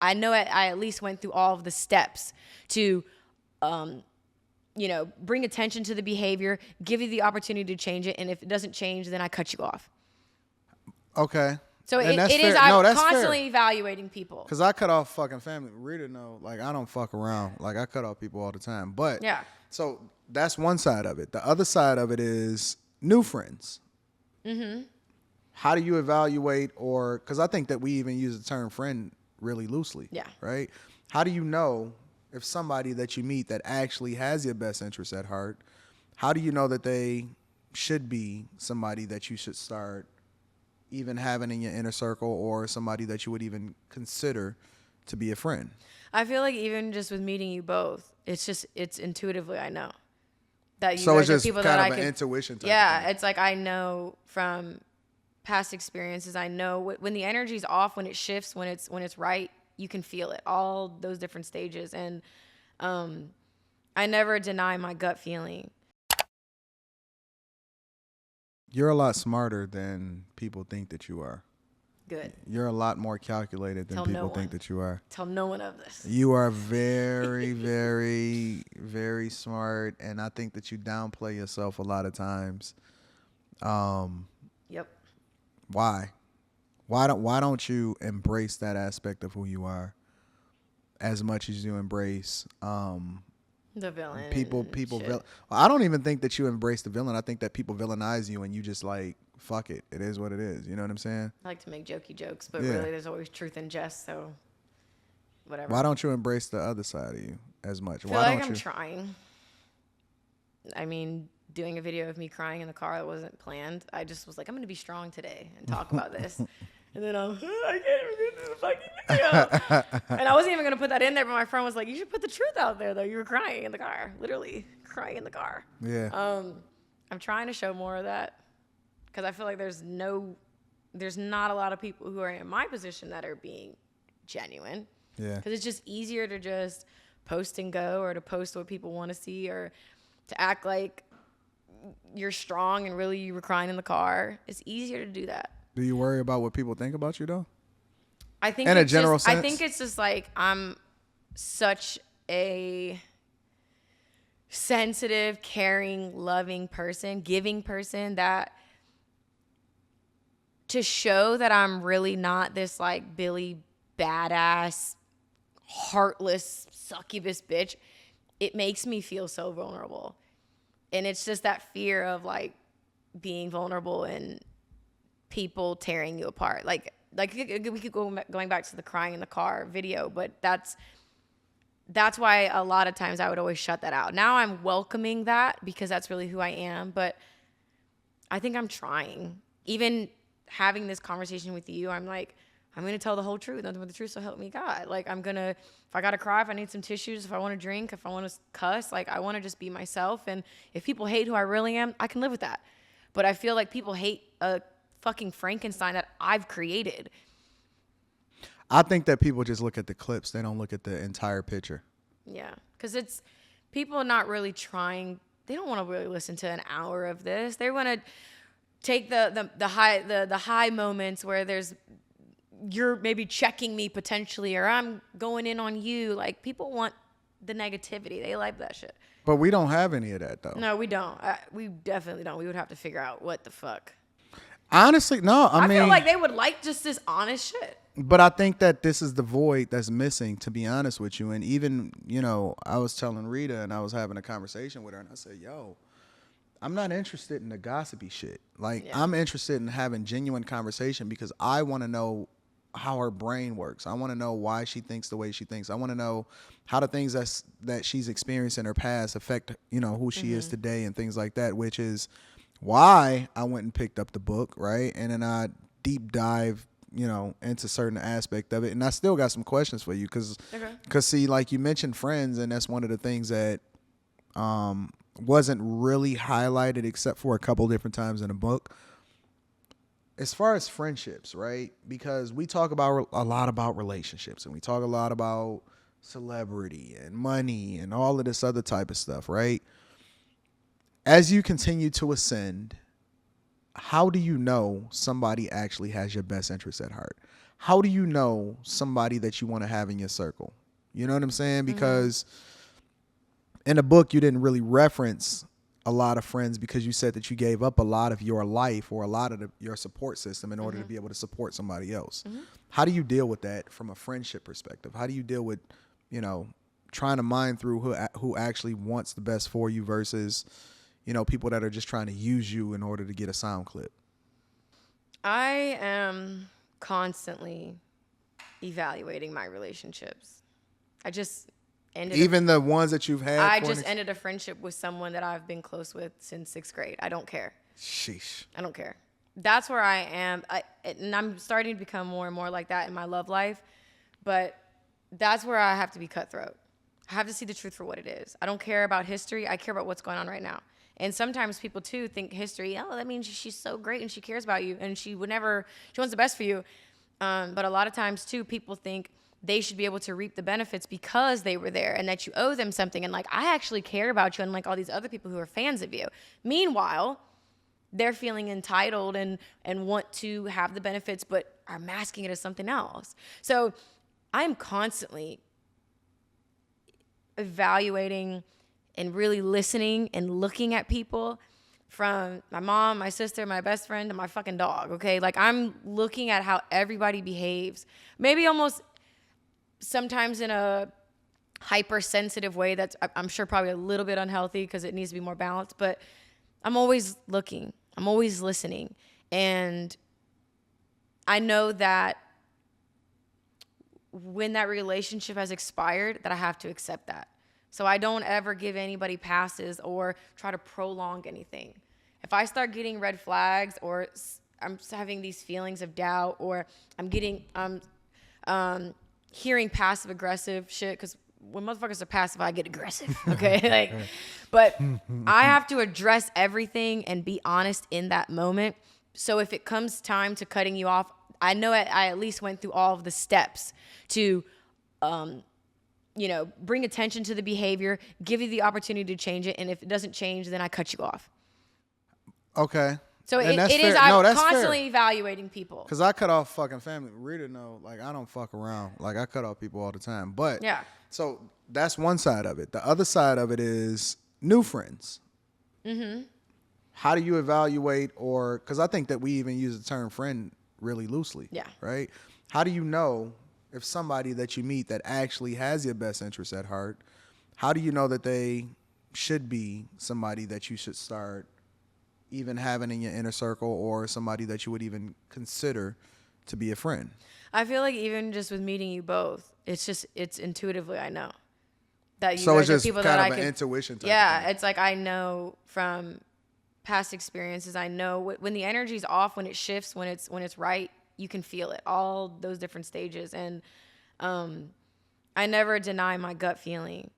I know I at least went through all of the steps to, bring attention to the behavior, give you the opportunity to change it. And if it doesn't change, then I cut you off. Okay. So and it fair. is, No, I'm that's constantly fair. evaluating people. Because I cut off fucking family. Rita know, like, I don't fuck around. Like, I cut off people all the time. But, Yeah. so that's one side of it. The other side of it is new friends. Mm-hmm. How do you evaluate because I think that we even use the term friend really loosely. Yeah. Right? How do you know if somebody that you meet that actually has your best interest at heart, how do you know that they should be somebody that you should start even having in your inner circle or somebody that you would even consider to be a friend? I feel like even just with meeting you both, it's intuitively I know that you So guys it's just are people kind that of I an could, intuition type yeah, of thing. it's like I know from past experiences. I know when the energy's off, when it shifts, when it's right, you can feel it. All those different stages, and I never deny my gut feeling. You're a lot smarter than people think that you are. Good. You're a lot more calculated than Tell people no one. think that you are. Tell no one of this. You are very, very, very smart, and I think that you downplay yourself a lot of times. Yep. Why? Why don't you embrace that aspect of who you are as much as you embrace The villain. people shit. well, I don't even think that you embrace the villain. I think that people villainize you and you just like, fuck it. It is what it is. You know what I'm saying? I like to make jokey jokes, but Yeah. really there's always truth in jest, so whatever. Why don't you embrace the other side of you as much? I feel Why like don't I'm you? trying. I mean, doing a video of me crying in the car that wasn't planned. I just was like, I'm going to be strong today and talk about this. And then I can't even do the fucking video. And I wasn't even going to put that in there, but my friend was like, you should put the truth out there, though. You were crying in the car, literally crying in the car. Yeah. I'm trying to show more of that because I feel like there's not a lot of people who are in my position that are being genuine. Yeah. Because it's just easier to just post and go, or to post what people want to see, or to act like you're strong and really you were crying in the car. It's easier to do that. Do you worry about what people think about you though? I think In a it's general just, I sense? think it's just like I'm such a sensitive, caring, loving person, giving person, that to show that I'm really not this like Billy badass, heartless, succubus bitch, it makes me feel so vulnerable. And it's just that fear of like being vulnerable and people tearing you apart. Like we could go going back to the crying in the car video, but that's why a lot of times I would always shut that out. Now I'm welcoming that because that's really who I am. But I think I'm trying. Even having this conversation with you, I'm like, I'm going to tell the whole truth. Nothing but the truth, so help me God. Like, if I got to cry, if I need some tissues, if I want to drink, if I want to cuss, like, I want to just be myself. And if people hate who I really am, I can live with that. But I feel like people hate a fucking Frankenstein that I've created. I think that people just look at the clips. They don't look at the entire picture. Yeah. Because it's people not really trying. They don't want to really listen to an hour of this. They want to take the high moments where you're maybe checking me potentially, or I'm going in on you. Like, people want the negativity. They like that shit. But we don't have any of that though. No, we don't. We definitely don't. We would have to figure out what the fuck. Honestly, no. I mean, feel like they would like just this honest shit. But I think that this is the void that's missing, to be honest with you. And even, I was telling Rita and I was having a conversation with her and I said, yo, I'm not interested in the gossipy shit. Like, yeah. I'm interested in having genuine conversation because I want to know how her brain works. I want to know why she thinks the way she thinks. I want to know how the things that she's experienced in her past affect, who she is today and things like that, which is why I went and picked up the book, right? And then I deep dive, into certain aspect of it. And I still got some questions for you because see, like you mentioned friends, and that's one of the things that wasn't really highlighted except for a couple different times in the book. As far as friendships, right? Because we talk about a lot about relationships and we talk a lot about celebrity and money and all of this other type of stuff, right? As you continue to ascend, how do you know somebody actually has your best interest at heart? how do you know somebody that you want to have in your circle? You know what I'm saying? Because in the book, you didn't really reference a lot of friends because you said that you gave up a lot of your life or a lot of your support system in order to be able to support somebody else. How do you deal with that from a friendship perspective? How do you deal with, you know, trying to mine through who actually wants the best for you versus, you know, people that are just trying to use you in order to get a sound clip? I am constantly evaluating my relationships. I just Even the ones that you've had. I just ended a friendship with someone that I've been close with since 6th grade. I don't care. Sheesh. I don't care. That's where I am. And I'm starting to become more and more like that in my love life. But that's where I have to be cutthroat. I have to see the truth for what it is. I don't care about history. I care about what's going on right now. And sometimes people, too, think history, oh, that means she's so great and she cares about you and she wants the best for you. But a lot of times, too, people think they should be able to reap the benefits because they were there and that you owe them something. And, like, I actually care about you, unlike all these other people who are fans of you. Meanwhile, they're feeling entitled and want to have the benefits but are masking it as something else. So I'm constantly evaluating and really listening and looking at people, from my mom, my sister, my best friend, to my fucking dog, okay? Like, I'm looking at how everybody behaves. Maybe almost sometimes in a hypersensitive way that's, I'm sure, probably a little bit unhealthy because it needs to be more balanced. But I'm always looking. I'm always listening. And I know that when that relationship has expired, that I have to accept that. So I don't ever give anybody passes or try to prolong anything. If I start getting red flags, or I'm having these feelings of doubt, or I'm getting hearing passive aggressive shit, because when motherfuckers are passive, I get aggressive. Okay, but I have to address everything and be honest in that moment. So if it comes time to cutting you off, I know I at least went through all of the steps to bring attention to the behavior, give you the opportunity to change it, and if it doesn't change, then I cut you off. Okay. So and it is. I'm constantly evaluating people. Because I cut off fucking family. Rita know, like, I don't fuck around. Like, I cut off people all the time. But yeah. So that's one side of it. The other side of it is new friends. Mm-hmm. How do you evaluate, or because I think that we even use the term friend really loosely. Yeah. Right. How do you know if somebody that you meet that actually has your best interest at heart, how do you know that they should be somebody that you should start even having in your inner circle, or somebody that you would even consider to be a friend? I feel like even just with meeting you both, it's intuitively I know that you so guys it's just are people kind that of I an could, intuition type yeah, of thing. it's like I know from past experiences. I know when the energy's off, when it shifts, when it's right, you can feel it, all those different stages. And I never deny my gut feeling.